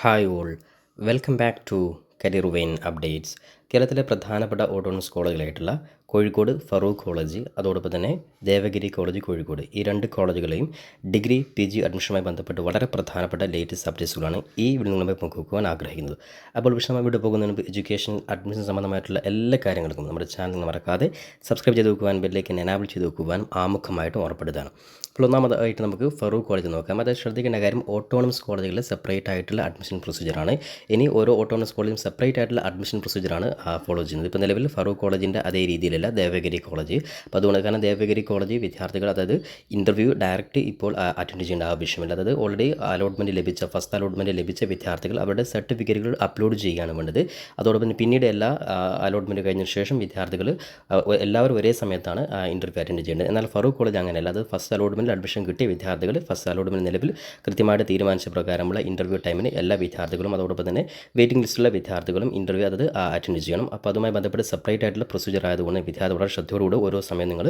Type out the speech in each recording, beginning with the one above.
Hi all, welcome back to career vein updates. കേരളത്തിലെ പ്രധാനപ്പെട്ട autonomous കോളേജുകളായിട്ടുള്ള കോഴിക്കോട് ഫറൂഖ് കോളേജ്, അതോടൊപ്പം തന്നെ ദേവഗിരി കോളേജ് കോഴിക്കോട്, ഈ രണ്ട് കോളേജുകളെയും ഡിഗ്രി PG അഡ്മിഷനുമായി ബന്ധപ്പെട്ട് വളരെ പ്രധാനപ്പെട്ട ലേറ്റസ്റ്റ് അപ്ഡേറ്റ്സുകളാണ് ഈ വീഡിയോ നിങ്ങളുമായി പങ്കുവെക്കുവാൻ ആഗ്രഹിക്കുന്നത്. അപ്പോൾ വിഷയമായി വീഡിയോ പോകുന്നതിന് മുമ്പ് എഡ്യൂക്കേഷൻ അഡ്മിഷൻ സംബന്ധമായിട്ടുള്ള എല്ലാ കാര്യങ്ങൾക്കും നമ്മുടെ ചാനൽ മറക്കാതെ സബ്സ്ക്രൈബ് ചെയ്ത് വെക്കുവാൻ, ബെല്ലേക്ക് എനാബിൾ ചെയ്ത് വെക്കുവാൻ ആമുഖമായിട്ടും ഓർപ്പെടുന്നതാണ്. അപ്പോൾ ഒന്നാമതായിട്ട് നമുക്ക് ഫറൂഖ് കോളേജ് നോക്കാം. അതായത് ശ്രദ്ധിക്കേണ്ട കാര്യം, ഓട്ടോണമസ് കോളേജുകളിൽ സെപ്പറേറ്റ് ആയിട്ടുള്ള അഡ്മിഷൻ പ്രൊസീജിയറാണ്. ഇനി ഓരോ ഓട്ടോണമസ് കോളേജും സെപ്പറേറ്റ് ആയിട്ടുള്ള അഡ്മിഷൻ പ്രൊസീജിയറാണ് ഫോളോ ചെയ്യുന്നത്. ഇപ്പോൾ നിലവിൽ ഫറൂഖ് കോളേജിൻ്റെ അതേ രീതിയിലല്ല ദേവഗിരി കോളേജ്. അപ്പോൾ അതുകൊണ്ട് കാരണം ദേവഗിരി കോളേജ് വിദ്യാർത്ഥികൾ അതായത് ഇൻ്റർവ്യൂ ഡയറക്റ്റ് ഇപ്പോൾ അറ്റൻഡ് ചെയ്യേണ്ട ആവശ്യമില്ല. അതായത് ഓൾറെഡി അലോട്ട്മെൻറ്റ് ലഭിച്ച ഫസ്റ്റ് അലോട്ട്മെൻറ്റ് ലഭിച്ച വിദ്യാർത്ഥികൾ അവരുടെ സർട്ടിഫിക്കറ്റുകൾ അപ്ലോഡ് ചെയ്യുകയാണ് വേണ്ടത്. അതോടൊപ്പം പിന്നീട് എല്ലാ അലോട്ട്മെൻറ്റ് കഴിഞ്ഞ ശേഷം വിദ്യാർത്ഥികൾ എല്ലാവരും ഒരേ സമയത്താണ് ഇൻ്റർവ്യൂ അറ്റൻഡ് ചെയ്യേണ്ടത്. എന്നാൽ ഫറൂഖ് കോളേജ് അങ്ങനെയല്ല. അത് ഫസ്റ്റ് അലോട്ട്മെൻറ്റിൽ അഡ്മിഷൻ കിട്ടിയ വിദ്യാർത്ഥികൾ ഫസ്റ്റ് അലോട്ട്മെൻറ്റ് നിലവിൽ കൃത്യമായിട്ട് തീരുമാനിച്ച പ്രകാരമുള്ള ഇൻ്റർവ്യൂ ടൈമിന് എല്ലാ വിദ്യാർത്ഥികളും അതോടൊപ്പം തന്നെ വെയിറ്റിംഗ് ലിസ്റ്റിലുള്ള വിദ്യാർത്ഥികളും ഇൻ്റർവ്യൂ അറ്റൻഡ് ചെയ്യണം. അപ്പോൾ അതുമായി ബന്ധപ്പെട്ട് സെപ്പറേറ്റ് ആയിട്ടുള്ള പ്രൊസീജിയർ ആയതുകൊണ്ട് വിദ്യാർത്ഥി വളരെ ശ്രദ്ധയോടുകൂടി ഓരോ സമയം നിങ്ങൾ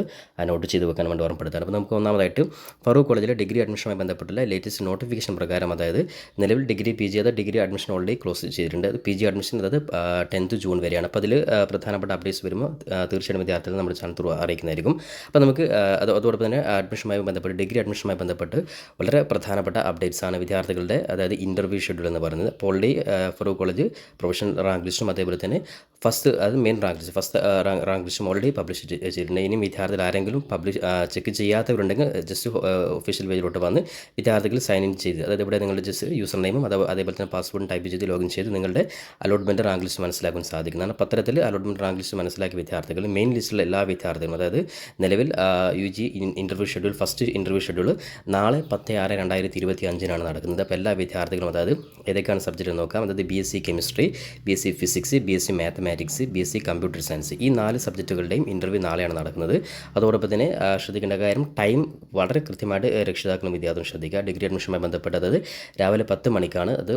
നോട്ട് ചെയ്ത് വെക്കാൻ വേണ്ടി ഓർമ്മപ്പെടുത്താറ്. അപ്പോൾ നമുക്ക് ഒന്നാമതായിട്ട് ഫറൂഖ് കോളേജിലെ ഡിഗ്രി അഡ്മിഷനുമായി ബന്ധപ്പെട്ടുള്ള ലേറ്റസ്റ്റ് നോട്ടിഫിക്കേഷൻ പ്രകാരം, അതായത് നിലവിൽ ഡിഗ്രി PG അതായത് ഡിഗ്രി അഡ്മിഷൻ ഓൾറെഡി ക്ലോസ് ചെയ്തിട്ടുണ്ട്. അത് PG അഡ്മിഷൻ അതായത് 10th ജൂൺ വരെയാണ്. അപ്പോൾ അതിൽ പ്രധാനപ്പെട്ട അപ്ഡേറ്റ്സ് വരുമ്പോൾ തീർച്ചയായും വിദ്യാർത്ഥികൾ നമ്മുടെ ചാനൽ ത്രൂ അറിയിക്കുന്നതായിരിക്കും. അപ്പോൾ നമുക്ക് അതോടൊപ്പം തന്നെ അഡ്മിഷനുമായി ബന്ധപ്പെട്ട് ഡിഗ്രി അഡ്മിഷനുമായി ബന്ധപ്പെട്ട് വളരെ പ്രധാനപ്പെട്ട അപ്ഡേറ്റ്സ് ആണ് വിദ്യാർത്ഥികളുടെ, അതായത് ഇൻ്റർവ്യൂ ഷെഡ്യൂൾ എന്ന് പറയുന്നത്. അപ്പോൾ already Farook college professional rank ലിസ്റ്റും അതേപോലെ തന്നെ അത് main rank list first rank ലിസ്റ്റും ഓൾറെഡി പബ്ലിഷ് ചെയ്തിട്ടുണ്ട്. ഇനി വിദ്യാർത്ഥികൾ ആരെങ്കിലും ചെക്ക് ചെയ്യാത്തവരുണ്ടെങ്കിൽ ജസ്റ്റ് ഒഫീഷ്യൽ പേജിലോട്ട് വന്ന് വിദ്യാർത്ഥികൾ സൈൻ ഇൻ ചെയ്ത്, അതായത് ഇവിടെ നിങ്ങളുടെ ജസ്റ്റ് യൂസർ നെയിമും അതേപോലെ തന്നെ പാസ്വേഡും ടൈപ്പ് ചെയ്ത് ലോഗിൻ ചെയ്ത് നിങ്ങളുടെ അലോട്ട്മെൻറ്റ് റാങ്ക് ലിസ്റ്റ് മനസ്സിലാക്കാൻ സാധിക്കുന്നതാണ്. പത്രത്തിൽ അലോട്ട്മെൻറ്റ് റാങ്ക് ലിസ്റ്റ് മനസ്സിലാക്കിയ വിദ്യാർത്ഥികൾ മെയിൻ ലിസ്റ്റിലുള്ള എല്ലാ വിദ്യാർത്ഥികളും, അതായത് നിലവിൽ UG interview schedule first interview schedule നാളെ 10/6/2025 നടക്കുന്നത്. അപ്പോൾ എല്ലാ വിദ്യാർത്ഥികളും അതായത് ഏതൊക്കെയാണ് സബ്ജക്റ്റ് നോക്കാം. അതായത് BSc chemistry, BSc physics, BSc mathematics, BSc computer science, ഈ 4 സബ്ജക്റ്റുകളുടെയും ഇൻ്റർവ്യൂ നാളെയാണ് നടക്കുന്നത്. അതോടൊപ്പം തന്നെ ശ്രദ്ധിക്കേണ്ട കാര്യം, ടൈം വളരെ കൃത്യമായിട്ട് രക്ഷിതാക്കളും വിദ്യാർത്ഥികളും ശ്രദ്ധിക്കുക. ഡിഗ്രി അഡ്മിഷനുമായി ബന്ധപ്പെട്ട് അതായത് രാവിലെ 10 മണിക്കാണ്. അത്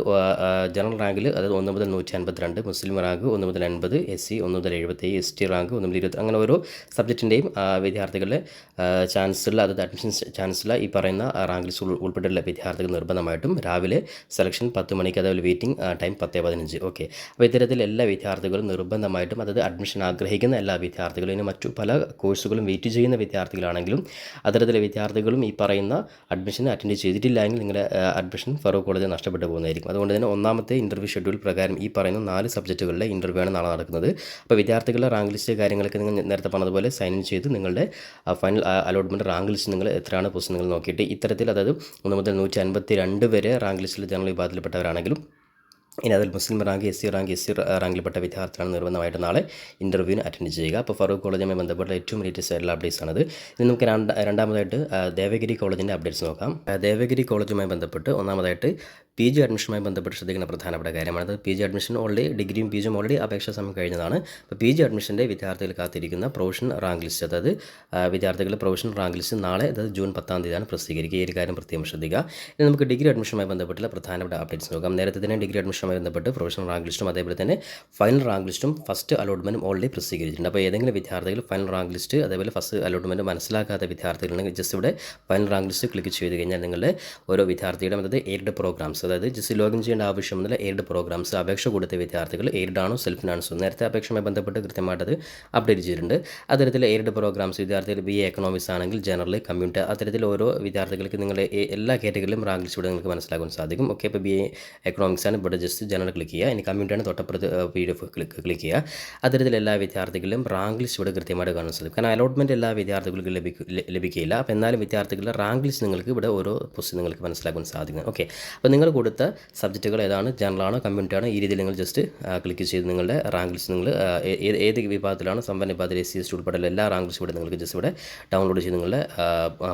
ജനറൽ റാങ്കിൽ അതായത് 1 മുതൽ 152, മുസ്ലിം റാങ്ക് 1 മുതൽ 80, SC 1 മുതൽ 77, ST റാങ്ക് 1 മുതൽ 20, അങ്ങനെ ഓരോ സബ്ജക്റ്റിൻ്റെയും വിദ്യാർത്ഥികളുടെ ചാൻസുള്ള, അതായത് അഡ്മിഷൻ ചാൻസുള്ള ഈ പറയുന്ന റാങ്ക് ലിസ്റ്റ് ഉൾപ്പെട്ടുള്ള വിദ്യാർത്ഥികൾ നിർബന്ധമായിട്ടും രാവിലെ സെലക്ഷൻ 10 മണിക്ക്, അതേപോലെ വെയിറ്റിംഗ് ടൈം 10:15. ഓക്കെ, അപ്പോൾ ഇത്തരത്തിൽ എല്ലാ വിദ്യാർത്ഥികളും നിർബന്ധമായിട്ടും, അതായത് അഡ്മിഷൻ ആഗ്രഹിക്കുന്ന എല്ലാ വിദ്യാർത്ഥികളും, ഇനി മറ്റു പല കോഴ്സുകളും വെയിറ്റ് ചെയ്യുന്ന വിദ്യാർത്ഥികളാണെങ്കിലും അത്തരത്തിലെ വിദ്യാർത്ഥികളും ഈ പറയുന്ന അഡ്മിഷൻ അറ്റൻഡ് ചെയ്തിട്ടില്ല എങ്കിൽ നിങ്ങളുടെ അഡ്മിഷൻ ഫറൂഖ് കോളേജ് നഷ്ടപ്പെട്ടു പോകുന്നതായിരിക്കും. അതുകൊണ്ട് തന്നെ ഒന്നാമത്തെ ഇൻ്റർവ്യൂ ഷെഡ്യൂൾ പ്രകാരം ഈ പറയുന്ന 4 സബ്ജക്റ്റുകളിലെ ഇൻ്റർവ്യൂ ആണ് നാളെ നടക്കുന്നത്. അപ്പോൾ വിദ്യാർത്ഥികളുടെ റാങ്ക് ലിസ്റ്റ് കാര്യങ്ങളൊക്കെ നിങ്ങൾ നേരത്തെ പറഞ്ഞതുപോലെ സൈൻ ഇൻ ചെയ്ത് നിങ്ങളുടെ ഫൈനൽ അലോട്ട്മെൻറ്റ് റാങ്ക് ലിസ്റ്റ് നിങ്ങൾ എത്രയാണ് പൊസിഷൻ നിങ്ങൾ നോക്കിയിട്ട് ഇത്തരത്തിൽ, അതായത് 1 മുതൽ 152 വരെ റാങ്ക് ലിസ്റ്റിൽ ജനറൽ വിഭാഗത്തിൽപ്പെട്ടവരാണെങ്കിലും, ഇനി അതിൽ മുസ്ലിം റാങ്ക്, SC റാങ്കിൽപ്പെട്ട വിദ്യാർത്ഥികളാണ് നിർബന്ധമായിട്ട് നാളെ ഇൻ്റർവ്യൂവിന് അറ്റൻഡ് ചെയ്യുക. അപ്പോൾ ഫറൂഖ് കോളേജുമായി ബന്ധപ്പെട്ട ഏറ്റവും ലേറ്റസ്റ്റ് ആയിട്ടുള്ള അപ്ഡേറ്റ്സ് ആണത്. ഇനി നമുക്ക് രണ്ടാമതായിട്ട് ദേവഗിരി കോളേജിൻ്റെ അപ്ഡേറ്റ്സ് നോക്കാം. ദേവഗിരി കോളേജുമായി ബന്ധപ്പെട്ട് ഒന്നാമതായിട്ട് PG അഡ്മിഷനുമായി ബന്ധപ്പെട്ട് ശ്രദ്ധിക്കുന്ന പ്രധാനപ്പെട്ട കാര്യമാണ്. അത് PG അഡ്മിഷൻ ഓൾറെഡി ഡിഗ്രിയും PGയും ഓൾറെഡി അപേക്ഷാ സമയം കഴിഞ്ഞതാണ്. അപ്പോൾ PG അഡ്മിഷൻ്റെ വിദ്യാർത്ഥികൾ കാത്തിരിക്കുന്ന പ്രൊവിഷണൽ റാങ്ക് ലിസ്റ്റ്, അതായത് വിദ്യാർത്ഥികളുടെ പ്രൊവിഷണൽ റാങ്ക് ലിസ്റ്റ് നാളെ, അതായത് ജൂൺ 10-ാം തീയതിയാണ് പ്രസിദ്ധീകരിക്കുക. ഈ ഒരു കാര്യം പ്രത്യേകം ശ്രദ്ധിക്കുക. ഇനി നമുക്ക് ഡിഗ്രി അഡ്മിഷനുമായി ബന്ധപ്പെട്ടുള്ള പ്രധാനപ്പെട്ട അപ്ഡേറ്റ്സ് നോക്കാം. നേരത്തെ തന്നെ ഡിഗ്രി അഡ്മിഷനുമായി ബന്ധപ്പെട്ട് പ്രൊവിഷണൽ റാങ്ക് ലിസ്റ്റും അതേപോലെ തന്നെ ഫൈനൽ റാങ്ക് ലിസ്റ്റും ഫസ്റ്റ് അലോട്ട്മെൻറ്റും ഓൾറെഡി പ്രസിദ്ധീകരിച്ചിട്ടുണ്ട്. അപ്പോൾ ഏതെങ്കിലും വിദ്യാർത്ഥികൾ ഫൈനൽ റാങ്ക് ലിസ്റ്റ് അതേപോലെ ഫസ്റ്റ് അലോട്ട്മെൻറ്റ് മനസ്സിലാക്കാത്ത വിദ്യാർത്ഥികളുണ്ടെങ്കിൽ ജസ്റ്റ് ഇവിടെ ഫൈനൽ റാങ്ക് ലിസ്റ്റ് ക്ലിക്ക് ചെയ്ത് കഴിഞ്ഞാൽ നിങ്ങളുടെ ഓരോ വിദ്യാർത്ഥിയുടെ, അതായത് എയ്ഡ് പ്രോഗ്രാംസ്, അതായത് ജസ്റ്റ് ലോഗിൻ ചെയ്യേണ്ട ആവശ്യമൊന്നുമില്ല. എയ്ഡ് പ്രോഗ്രാംസ് അപേക്ഷ കൊടുത്ത വിദ്യാർത്ഥികൾ എയ്ഡ് ആണോ സെൽഫ് ഫിനാൻസോ നേരത്തെ അപേക്ഷയുമായി ബന്ധപ്പെട്ട് കൃത്യമായിട്ടത് അപ്ഡേറ്റ് ചെയ്തിട്ടുണ്ട്. അത്തരത്തിൽ എയ്ഡ് പ്രോഗ്രാംസ് വിദ്യാർത്ഥികൾ BA എക്കണോമിക്സ് ആണെങ്കിൽ ജനറൽ, കമ്മ്യൂണിറ്റി, അത്തരത്തിൽ ഓരോ വിദ്യാർത്ഥികൾക്ക് നിങ്ങളുടെ എല്ലാ കാറ്റഗറിയിലും റാങ്ക് ലിസ്റ്റ് ഇവിടെ നിങ്ങൾക്ക് മനസ്സിലാക്കാൻ സാധിക്കും. ഓക്കെ, ഇപ്പോൾ BA എക്കണോമിക്സ് ആണ്, ഇവിടെ ജസ്റ്റ് ജനറൽ ക്ലിക്ക് ചെയ്യുക. ഇനി കമ്മ്യൂണിറ്റിയാണ് തൊട്ടപ്പുറത്ത് PDF ക്ലിക്ക് ചെയ്യുക. അത്തരത്തിൽ എല്ലാ വിദ്യാർത്ഥികളിലും റാങ്ക് ലിസ്റ്റ് ഇവിടെ കൃത്യമായിട്ട് കാണാൻ സാധിക്കും. കാരണം അലോട്ട്മെൻറ്റ് എല്ലാ വിദ്യാർത്ഥികൾക്കും ലഭിക്കില്ല. അപ്പോൾ എന്നാലും വിദ്യാർത്ഥികളുടെ റാങ്ക് ലിസ്റ്റ് നിങ്ങൾക്ക് ഇവിടെ ഓരോ പൊസിഷൻ നിങ്ങൾക്ക് മനസ്സിലാക്കാൻ സാധിക്കും. ഓക്കെ, അപ്പോൾ നിങ്ങൾ കൊടുത്ത സബ്ജക്റ്റുകൾ ഏതാണ്, ജനറലാണോ കമ്മ്യൂണിറ്റി ആണോ, ഈ രീതിയിൽ നിങ്ങൾ ജസ്റ്റ് ക്ലിക്ക് ചെയ്ത് നിങ്ങളുടെ റാങ്ക് ലിസ്റ്റ് നിങ്ങൾ ഏത് വിഭാഗത്തിലാണ്, സമ്പന്ന വിഭാഗത്തിൽ SC ST ഉൾപ്പെടെയുള്ള എല്ലാ റാങ്ക് ലിസ്റ്റ് ഇവിടെ നിങ്ങൾക്ക് ജസ്റ്റ് ഇവിടെ ഡൗൺലോഡ് ചെയ്ത് നിങ്ങളുടെ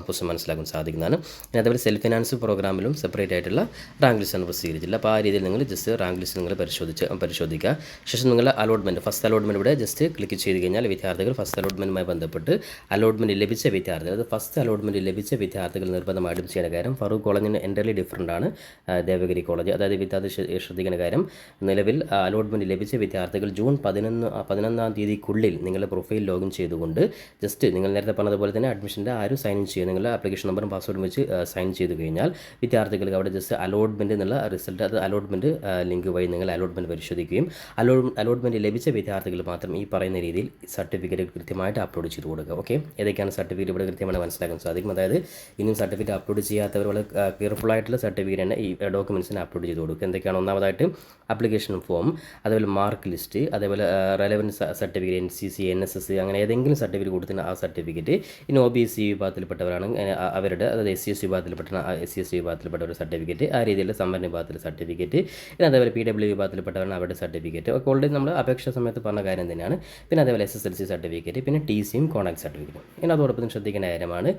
പൊസിഷൻ മനസ്സിലാക്കാൻ സാധിക്കുന്നതാണ്. ഇനി അതേപോലെ സെൽഫ് ഫിനാൻസ് പ്രോഗ്രാമിലും സെപ്പറേറ്റ് ആയിട്ടുള്ള റാങ്ക് ലിസ്റ്റാണ് പ്രസിദ്ധീകരിച്ചില്ല. അപ്പോൾ ആ രീതിയിൽ നിങ്ങൾ ജസ്റ്റ് റാങ്ക് ലിസ്റ്റ് നിങ്ങൾ പരിശോധിക്കുക. ശേഷം നിങ്ങളുടെ അലോട്ട്മെൻറ്റ് ഫസ്റ്റ് അലോട്ട്മെൻറ്റ് ഇവിടെ ജസ്റ്റ് ക്ലിക്ക് ചെയ്ത് കഴിഞ്ഞാൽ വിദ്യാർത്ഥികൾ ഫസ്റ്റ് അലോട്ട്മെൻറ്റുമായി ബന്ധപ്പെട്ട് അലോട്ട്മെൻറ്റ് ലഭിച്ച വിദ്യാർത്ഥികൾ, അത് ഫസ്റ്റ് അലോട്ട്മെൻറ്റ് ലഭിച്ച വിദ്യാർത്ഥികൾ നിർബന്ധമായിട്ടും ചെയ്യേണ്ട കാര്യം, ഫറൂഖ് കോളേജിന് എൻ്റർലി ഡിഫറൻ്റ് ആണ് ദേവഗിരി കോളേജ്. അതായത് വിദ്യാർത്ഥി ശ്രദ്ധിക്കുന്ന കാര്യം, നിലവിൽ അലോട്ട്മെൻറ്റ് ലഭിച്ച വിദ്യാർത്ഥികൾ ജൂൺ 11-ാം തീയതിക്കുള്ളിൽ നിങ്ങളുടെ പ്രൊഫൈൽ ലോഗിൻ ചെയ്തുകൊണ്ട് ജസ്റ്റ് നിങ്ങൾ നേരത്തെ പറഞ്ഞതുപോലെ തന്നെ അഡ്മിഷൻ്റെ സൈൻ ഇൻ ചെയ്യുക. നിങ്ങളുടെ ആപ്ലിക്കേഷൻ നമ്പറും പാസ്വേഡും വെച്ച് സൈൻ ചെയ്ത് കഴിഞ്ഞാൽ വിദ്യാർത്ഥികൾക്ക് അവിടെ ജസ്റ്റ് അലോട്ട്മെൻറ്റ് എന്നുള്ള റിസൾട്ട്, അത് അലോട്ട്മെൻറ്റ് ലിങ്ക് വഴി നിങ്ങൾ അലോട്ട്മെൻറ്റ് പരിശോധിക്കുകയും അലോട്ട്മെൻറ്റ് ലഭിച്ച വിദ്യാർത്ഥികൾ മാത്രം ഈ പറയുന്ന രീതിയിൽ സർട്ടിഫിക്കറ്റ് കൃത്യമായിട്ട് അപ്ലോഡ് ചെയ്ത് കൊടുക്കുക. ഓക്കെ, ഏതൊക്കെയാണ് സർട്ടിഫിക്കറ്റ് ഇവിടെ കൃത്യമായി മനസ്സിലാക്കാൻ സാധിക്കും. അതായത് ഇനിയും സർട്ടിഫിക്കറ്റ് അപ്ലോഡ് ചെയ്യാത്തവർ വളരെ കെയർഫുൾ ആയിട്ടുള്ള സർട്ടിഫിക്കറ്റ് തന്നെ ഈ ഡോക്യുമെൻറ്റ്സിന് അപ്ലോഡ് ചെയ്ത് കൊടുക്കുക. എന്തൊക്കെയാണ്? ഒന്നാമതായിട്ട് ആപ്ലിക്കേഷൻ ഫോം, അതേപോലെ മാർക്ക് ലിസ്റ്റ്, അതേപോലെ റെലവൻസ് സർട്ടിഫിക്കറ്റ്, NCC, NSS അങ്ങനെ ഏതെങ്കിലും സർട്ടിഫിക്കറ്റ് കൊടുത്തിന് ആ സർട്ടിഫിക്കറ്റ്. ഇനി OBC വിഭാഗത്തിൽപ്പെട്ടവരാണ് അവരുടെ, അതായത് SC/ST വിഭാഗത്തിൽപ്പെട്ട SC/ST വിഭാഗത്തിൽപ്പെട്ട ഒരു സർട്ടിഫിക്കറ്റ്, ആ രീതിയിലുള്ള സംവരണ വിഭാഗത്തിലെ സർട്ടിഫിക്കറ്റ്. പിന്നെ അതേപോലെ PW വിഭാഗത്തിൽപ്പെട്ടവരാണ് അവരുടെ സർട്ടിഫിക്കറ്റ്. ഒക്കെ ഓൾറെഡി നമ്മൾ അപേക്ഷ സമയത്ത് പറഞ്ഞ കാര്യം തന്നെയാണ്. പിന്നെ അതേപോലെ SSLC സർട്ടിഫിക്കറ്റ്, പിന്നെ TCയും കോൺടാക്ട് സർട്ടിഫിക്കറ്റും. ഇനി അതോടൊപ്പം ശ്രദ്ധിക്കേണ്ട കാര്യമാണ്,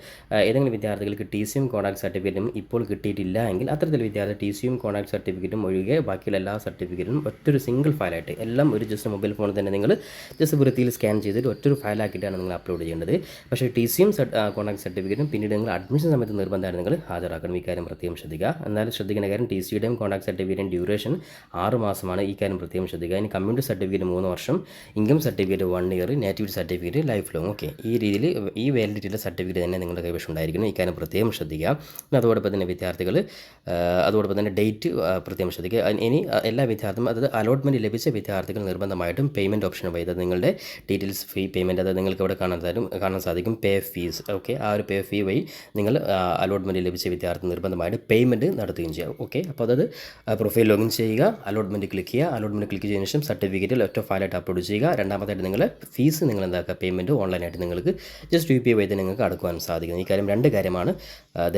ഏതെങ്കിലും വിദ്യാർത്ഥികൾക്ക് TCയും കോൺടാക്ട് സർട്ടിഫിക്കറ്റും ഇപ്പോൾ കിട്ടിയിട്ടില്ല എങ്കിൽ അത്തരത്തിൽ വിദ്യാർത്ഥി TCയും കോൺടാക്ട് സർട്ടിഫിക്കറ്റും ഒഴികെ ബാക്കിയുള്ള എല്ലാ സർട്ടിഫിക്കറ്റും ഒറ്റൊരു സിംഗിൾ ഫയലായിട്ട് എല്ലാം ഒരു ജസ്റ്റ് മൊബൈൽ ഫോണിൽ തന്നെ നിങ്ങൾ ജസ്റ്റ് വൃത്തിയിൽ സ്കാൻ ചെയ്തിട്ട് ഒറ്റൊരു ഫയലാക്കിയിട്ടാണ് നിങ്ങൾ അപ്ലോഡ് ചെയ്യേണ്ടത്. പക്ഷേ TCയും കോൺടാക്ട് സർട്ടിഫിക്കറ്റും പിന്നീട് നിങ്ങൾ അഡ്മിഷൻ സമയത്ത് നിർബന്ധമാണ് നിങ്ങൾ ഹാജരാക്കണം. ഈ കാര്യം പ്രത്യേകം ശ്രദ്ധിക്കുക. എന്നാലും ശ്രദ്ധിക്കുന്ന കാര്യം, TCയുടെയും കോൺടാക്ട് സർട്ടിഫിക്കറ്റും ഡ്യൂറേഷൻ 6 മാസമാണ്. ഈ കാര്യം പ്രത്യേകം ശ്രദ്ധിക്കുക. ഇനി കമ്മ്യൂണിറ്റി സർട്ടിഫിക്കറ്റ് 3 വർഷം, income certificate 1 year, nativity certificate life long. Okay, ഈ രീതിയിൽ ഈ വാലിഡിറ്റിയുടെ സർട്ടിഫിക്കറ്റ് തന്നെ നിങ്ങളുടെ കൈവശം ഉണ്ടായിരിക്കണം. ഈ കാര്യം പ്രത്യേകം ശ്രദ്ധിക്കുക. അതോടൊപ്പം തന്നെ വിദ്യാർത്ഥികൾ അതോടൊപ്പം തന്നെ ഡേറ്റ് പ്രത്യേകം ശ്രദ്ധിക്കുക. ഇനി എല്ലാ വിദ്യാർത്ഥികളും, അതായത് അലോട്ട്മെൻറ്റ് ലഭിച്ച വിദ്യാർത്ഥികൾ നിർബന്ധമായിട്ടും പേയ്മെൻറ്റ് ഓപ്ഷൻ വഴി, അതായത് നിങ്ങളുടെ ഡീറ്റെയിൽസ് ഫീ പേയ്മെൻറ്റ്, അതായത് നിങ്ങൾക്ക് ഇവിടെ കാണാൻ സാധിക്കും പേ ഫീസ്. ഓക്കെ, ആ ഒരു പേ ഫീ വഴി നിങ്ങൾ അലോട്ട്മെൻറ്റ് ലഭിച്ച വിദ്യാർത്ഥി നിർബന്ധമായിട്ട് പേയ്മെൻറ്റ് നടത്തുകയും ചെയ്യുക. ഓക്കെ, അപ്പോൾ അത് പ്രൊഫൈൽ ലോഗിൻ ചെയ്യുക, അലോട്ട്മെൻറ്റ് ക്ലിക്ക് ചെയ്യുക. അലോട്ട്മെൻറ്റ് ക്ലിക്ക് ചെയ്തതിനു ശേഷം സർട്ടിഫിക്കറ്റിൽ ഒറ്റ ഫയലായിട്ട് അപ്ലോഡ് ചെയ്യുക. രണ്ടാമതായിട്ട് നിങ്ങൾ ഫീസ് നിങ്ങൾ എന്താക്കുക, പേയ്മെൻറ്റ് ഓൺലൈനായിട്ട് നിങ്ങൾക്ക് ജസ്റ്റ് UPI വഴി നിങ്ങൾക്ക് അടക്കുവാൻ സാധിക്കും. ഈ കാര്യം 2 കാര്യമാണ്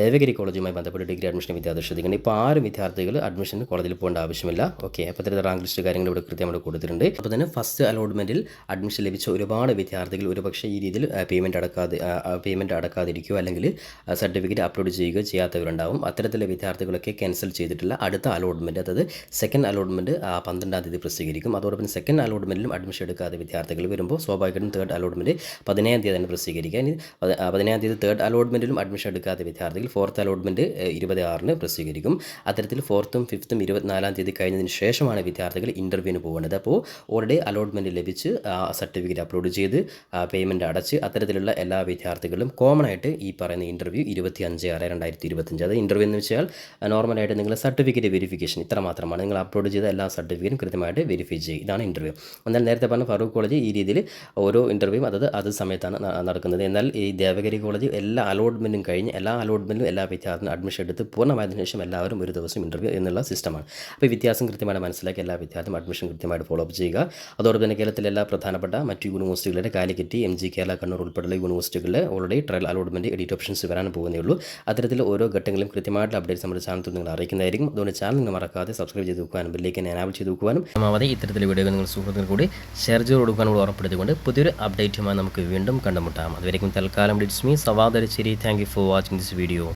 ദേവഗിരി കോളേജുമായി ബന്ധപ്പെട്ട് ഡിഗ്രി അഡ്മിഷൻ വിദ്യാർത്ഥി ശ്രദ്ധിക്കുന്നത്. ഇപ്പോൾ 6 വിദ്യാർത്ഥികൾ അഡ്മിഷൻ കോളേജിൽ പോകേണ്ട ആവശ്യമില്ല. ഓക്കെ, അപ്പോൾ ഇത്തരത്തിൽ റാങ്ക് ലിസ്റ്റ് കാര്യങ്ങൾ ഇവിടെ കൃത്യമായിട്ട് കൊടുത്തിട്ടുണ്ട്. അപ്പോൾ തന്നെ ഫസ്റ്റ് അലോട്ട്മെൻറ്റിൽ അഡ്മിഷൻ ലഭിച്ച ഒരുപാട് വിദ്യാർത്ഥികൾ ഒരുപക്ഷേ ഈ രീതിയിൽ പേയ്മെൻറ്റ് അടക്കാതിരിക്കുകയോ അല്ലെങ്കിൽ സർട്ടിഫിക്കറ്റ് അപ്ലോഡ് ചെയ്യുകയോ ചെയ്യാത്തവരുണ്ടാവും. അത്തരത്തിലുള്ള വിദ്യാർത്ഥികളൊക്കെ ക്യാൻസൽ ചെയ്തിട്ടുള്ള അടുത്ത അലോട്ട്മെൻറ്റ്, അതായത് സെക്കൻഡ് അലോട്ട്മെൻറ്റ് 12-ാം തീയതി പ്രസിദ്ധീകരിക്കും. അതോടൊപ്പം സെക്കൻഡ് അലോട്ട്മെൻറ്റിലും അഡ്മിഷൻ എടുക്കാതെ വിദ്യാർത്ഥികൾ വരുമ്പോൾ സ്വാഭാവികമായിട്ടും തേർഡ് അലോട്ട്മെൻറ്റ് 15-ാം തീയതി തന്നെ പ്രസിദ്ധീകരിക്കുക. ഇനി 15-ാം തീയതി തേർഡ് അലോട്ട്മെൻറ്റിലും അഡ്മിഷൻ എടുക്കാത്ത വിദ്യാർത്ഥികൾ ഫോർത്ത് അലോട്ട്മെൻറ്റ് 26-ന് പ്രസിദ്ധീകരിക്കും. അത്തരത്തിൽ 4th, 5th, 24-ാം തീയതി കഴിഞ്ഞതിന് ശേഷമാണ് വിദ്യാർത്ഥികൾ ഇൻ്റർവ്യൂവിന് പോകേണ്ടത്. അപ്പോൾ ഓൾറെഡി അലോട്ട്മെൻറ്റ് ലഭിച്ച് സർട്ടിഫിക്കറ്റ് അപ്ലോഡ് ചെയ്ത് പേയ്മെൻറ്റ് അടച്ച് അത്തരത്തിലുള്ള എല്ലാ വിദ്യാർത്ഥികളും കോമൺ ആയിട്ട് ഈ പറയുന്ന ഇൻ്റർവ്യൂ 25/6/2025, അത് ഇൻ്റർവ്യൂ എന്ന് വെച്ചാൽ നോർമലായിട്ട് നിങ്ങൾ സർട്ടിഫിക്കറ്റ് വെരിഫിക്കേഷൻ ഇത്ര മാത്രമാണ്. നിങ്ങൾ അപ്ലോഡ് ചെയ്ത എല്ലാ സർട്ടിഫിക്കറ്റും കൃത്യമായിട്ട് വെരിഫൈ ചെയ്യും. ഇതാണ് ഇൻ്റർവ്യൂ. എന്നാൽ നേരത്തെ പറഞ്ഞ ഫറൂഖ് കോളേജ് ഈ രീതിയിൽ ഓരോ ഇൻ്റർവ്യൂവും അത് സമയത്താണ് നടക്കുന്നത്. എന്നാൽ ഈ ദേവഗിരി കോളേജ് എല്ലാ അലോട്ട്മെൻറ്റും കഴിഞ്ഞ് എല്ലാ വിദ്യാർത്ഥികളും അഡ്മിഷൻ എടുത്ത് പൂർണ്ണമായതിനു ശേഷം എല്ലാവരും ഒരു ദിവസം ഇൻ്റർവ്യൂ എന്നുള്ള സിസ്റ്റമാണ്. അപ്പോൾ ഈ വ്യത്യാസം കൃത്യമായിട്ട് മനസ്സിലാക്കി എല്ലാ വിദ്യാർത്ഥികളും അഡ്മിഷൻ കൃത്യമായിട്ട് ഫോളോ അപ്പ് ചെയ്യുക. അതോടൊപ്പം തന്നെ കേരളത്തിലെ എല്ലാ പ്രധാനപ്പെട്ട മറ്റു യൂണിവേഴ്സിറ്റികളുടെ കാലിക്കറ്റ്, MG, കേരള, കണ്ണൂർ ഉൾപ്പെടെയുള്ള യൂണിവേഴ്സിറ്റികളിൽ already trial allotment edit options വരാൻ പോകുന്നേ ഉള്ളൂ. അത്തരത്തിൽ ഓരോ ഘട്ടങ്ങളും കൃത്യമായിട്ടുള്ള അപ്ഡേറ്റ്സ് നമ്മുടെ ചാനൽ നിങ്ങൾ അറിയിക്കുന്നതായിരിക്കും. അതുകൊണ്ട് ചാനൽ നിങ്ങൾ മറക്കാതെ സബ്സ്ക്രൈബ് ചെയ്ത് വെക്കുവാനും ബെല്ലേക്ക് എനാബിൾ ചെയ്ത് വെക്കുവാനും പരമാവധി ഇത്തരത്തിലുള്ള വീഡിയോ നിങ്ങൾ സുഹൃത്തുക്കൾ കൂടി ഷെയർ ചെയ്ത് കൊടുക്കാനും ഉറപ്പെടുത്തിക്കൊണ്ട് പുതിയൊരു അപ്ഡേറ്റുമായി നമുക്ക് വീണ്ടും കണ്ടുമുട്ടാം. അതുവരെയും തൽക്കാലം it's me Savad Aricheri. Thank you for watching this video.